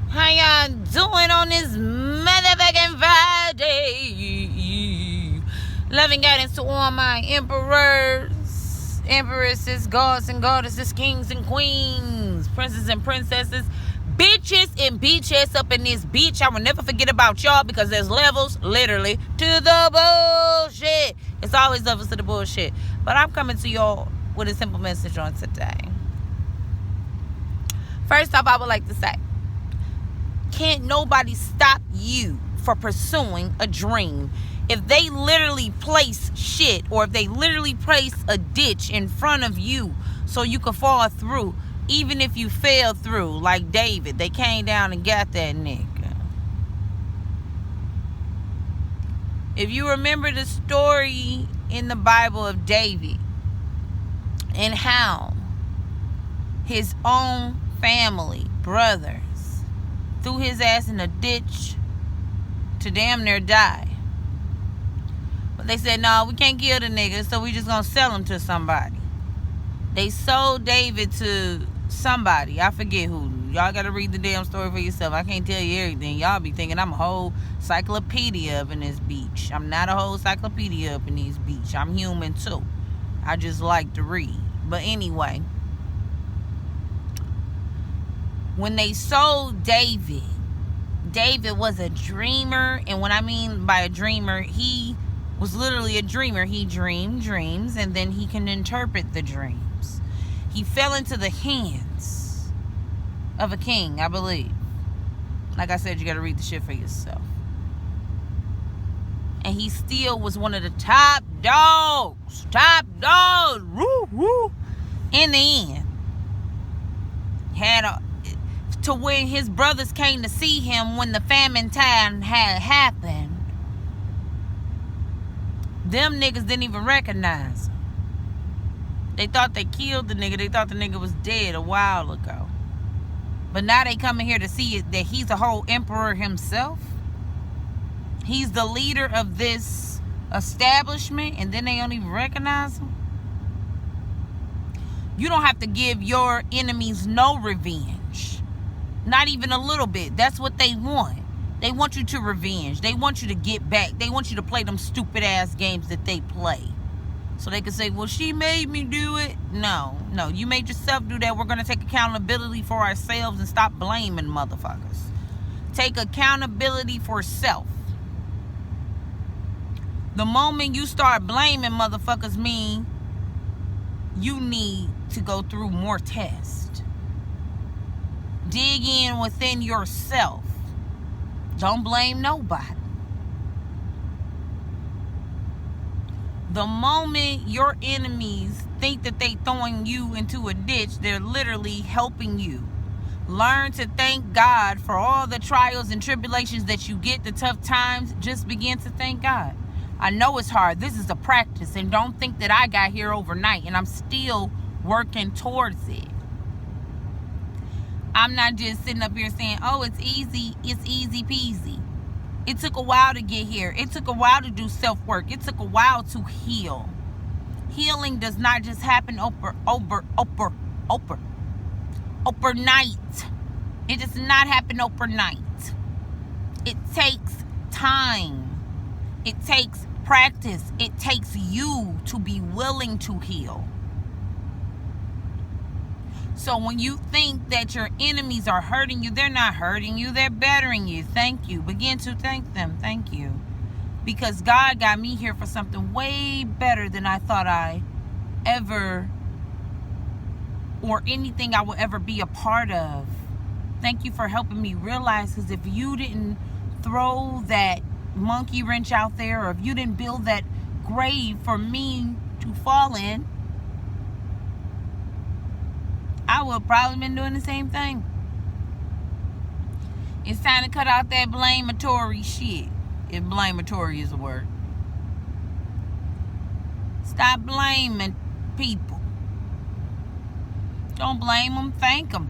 How y'all doing on this motherfucking Friday? Loving guidance to all my emperors, empresses, gods and goddesses, kings and queens, princes and princesses, bitches and beaches up in this beach. I will never forget about y'all because there's levels, literally, to the bullshit. It's always levels to the bullshit. But I'm coming to y'all with a simple message on today. First off, I would like to say, can't nobody stop you for pursuing a dream. If they literally place shit, or if they literally place a ditch in front of you so you can fall through, even if you fell through, like David, they came down and got that nigga. If you remember the story in the Bible of David and how his own family, brothers, threw his ass in a ditch to damn near die. But they said, no, we can't kill the nigga, so we just gonna sell him to somebody. They sold David to somebody. I forget who. Y'all gotta read the damn story for yourself. I can't tell you everything. Y'all be thinking I'm a whole encyclopedia up in this beach. I'm not a whole encyclopedia up in this beach. I'm human too. I just like to read. But anyway, when they sold David, David was a dreamer. And what I mean by a dreamer, he was literally a dreamer. He dreamed dreams, and then he can interpret the dreams. He fell into the hands of a king, I believe. Like I said, you got to read the shit for yourself. And he still was one of the top dogs, woo, woo, in the end. To when his brothers came to see him when the famine time had happened, them niggas didn't even recognize him. They thought they killed the nigga. They thought the nigga was dead a while ago. But now they coming here to see that he's a whole emperor himself. He's the leader of this establishment, and then they don't even recognize him. You don't have to give your enemies no revenge. Not even a little bit. That's what they want. They want you to revenge. They want you to get back. They want you to play them stupid ass games that they play. So they can say, well, she made me do it. No, you made yourself do that. We're going to take accountability for ourselves and stop blaming motherfuckers. Take accountability for self. The moment you start blaming motherfuckers mean you need to go through more tests. Dig in within yourself. Don't blame nobody. The moment your enemies think that they throwing you into a ditch, they're literally helping you. Learn to thank God for all the trials and tribulations that you get, the tough times. Just begin to thank God. I know it's hard. This is a practice, and don't think that I got here overnight and I'm still working towards it. I'm not just sitting up here saying, oh, it's easy peasy. It took a while to get here. It took a while to do self-work. It took a while to heal. Healing does not just happen overnight. It does not happen overnight. It takes time. It takes practice. It takes you to be willing to heal. So when you think that your enemies are hurting you, they're not hurting you. They're bettering you. Thank you. Begin to thank them. Thank you. Because God got me here for something way better than I thought I ever, or anything I will ever be a part of. Thank you for helping me realize, because if you didn't throw that monkey wrench out there, or if you didn't build that grave for me to fall in, I would have probably been doing the same thing. It's time to cut out that blamatory shit. If blamatory is a word. Stop blaming people. Don't blame them, thank them.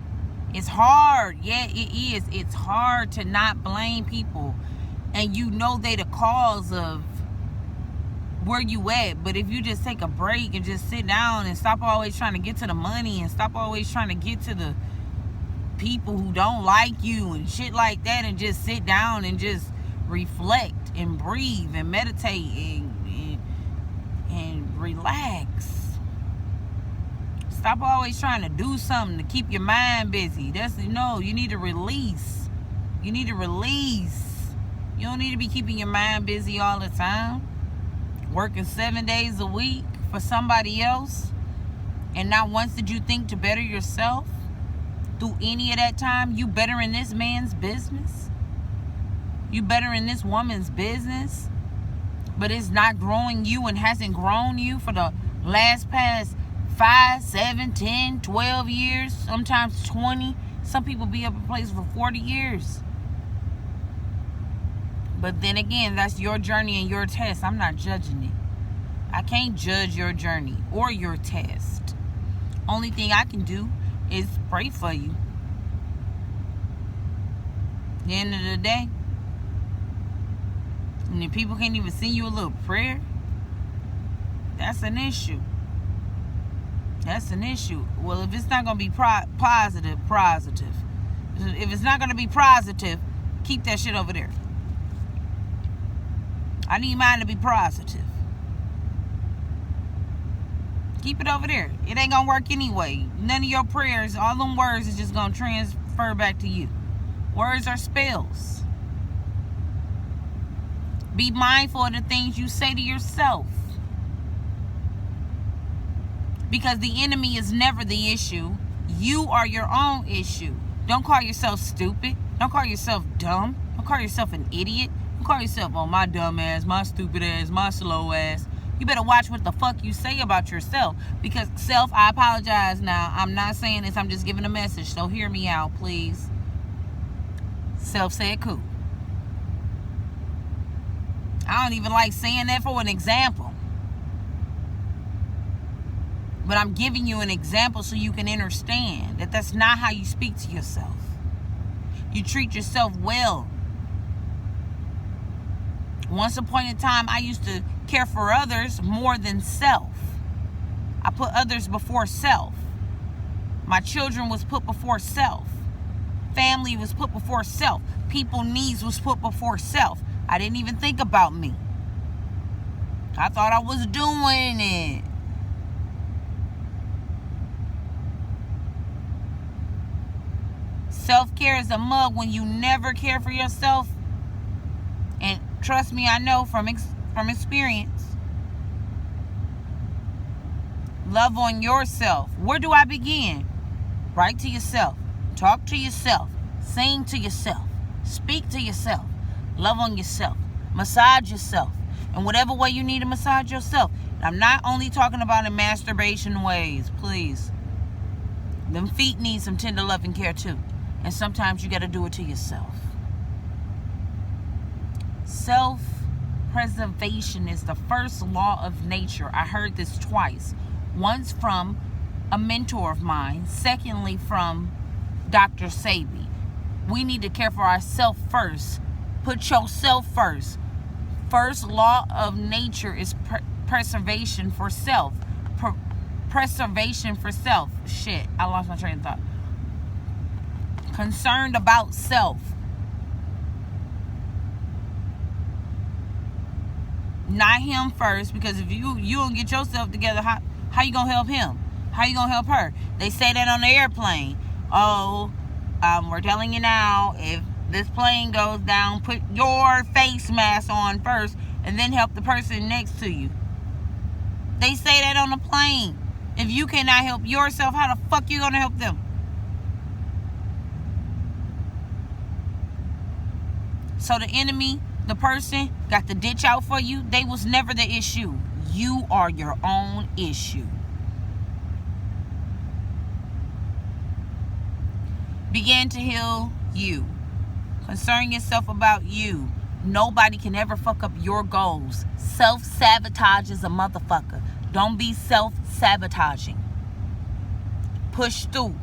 It's hard. Yeah, it is. It's hard to not blame people. And you know they the cause of where you at. But if you just take a break and just sit down and stop always trying to get to the money and stop always trying to get to the people who don't like you and shit like that, and just sit down and just reflect and breathe and meditate and relax. Stop always trying to do something to keep your mind busy. You need to release. You need to release. You don't need to be keeping your mind busy all the time. Working 7 days a week for somebody else. And not once did you think to better yourself through any of that time. You better in this man's business. You better in this woman's business. But it's not growing you and hasn't grown you for the past 5, 7, 10, 12 years, sometimes 20. Some people be up in place for 40 years. But then again, that's your journey and your test. I'm not judging it. I can't judge your journey or your test. Only thing I can do is pray for you. At the end of the day. And if people can't even send you a little prayer, that's an issue. That's an issue. Well, if it's not going to be positive. If it's not going to be positive, keep that shit over there. I need mine to be positive. Keep it over there. It ain't going to work anyway. None of your prayers, all them words is just going to transfer back to you. Words are spells. Be mindful of the things you say to yourself. Because the enemy is never the issue. You are your own issue. Don't call yourself stupid. Don't call yourself dumb. Don't call yourself an idiot. Don't call yourself, oh, my dumb ass, my stupid ass, my slow ass. You better watch what the fuck you say about yourself. Because I apologize now. I'm not saying this. I'm just giving a message. So hear me out, please. Self said cool. I don't even like saying that for an example. But I'm giving you an example so you can understand that that's not how you speak to yourself. You treat yourself well. Once upon a time, I used to care for others more than self. I put others before self. My children was put before self. Family was put before self. People's needs was put before self. I didn't even think about me. I thought I was doing it. Self-care is a mug when you never care for yourself. And trust me, I know from experience. Love on yourself. Where do I begin? Write to yourself. Talk to yourself. Sing to yourself. Speak to yourself. Love on yourself. Massage yourself. In whatever way you need to massage yourself. And I'm not only talking about in masturbation ways. Please. Them feet need some tender love and care too. And sometimes you got to do it to yourself. Self-preservation is the first law of nature. I heard this twice. Once from a mentor of mine. Secondly from Dr. Sebi. We need to care for ourselves first. Put yourself first. First law of nature is preservation for self. Preservation for self. Shit, I lost my train of thought. Concerned about self. Not him first, because if you don't get yourself together, how you gonna help him? How you gonna help her? They say that on the airplane. Oh, we're telling you now, if this plane goes down, put your face mask on first and then help the person next to you. They say that on the plane. If you cannot help yourself, how the fuck you gonna help them? So the enemy, the person, got the ditch out for you. They was never the issue. You are your own issue. Begin to heal you. Concern yourself about you. Nobody can ever fuck up your goals. Self-sabotage is a motherfucker. Don't be self-sabotaging. Push through.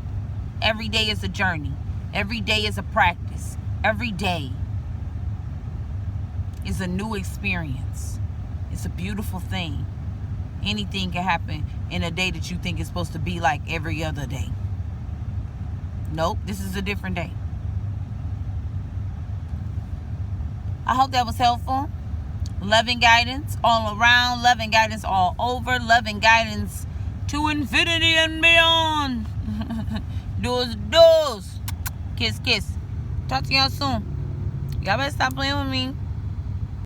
Every day is a journey. Every day is a practice. Every day is a new experience. It's a beautiful thing. Anything can happen in a day that you think is supposed to be like every other day. Nope, this is a different day. I hope that was helpful. Loving guidance all around. Loving guidance all over. Loving guidance to infinity and beyond. Doors. Kiss. Talk to y'all soon. Y'all better stop playing with me.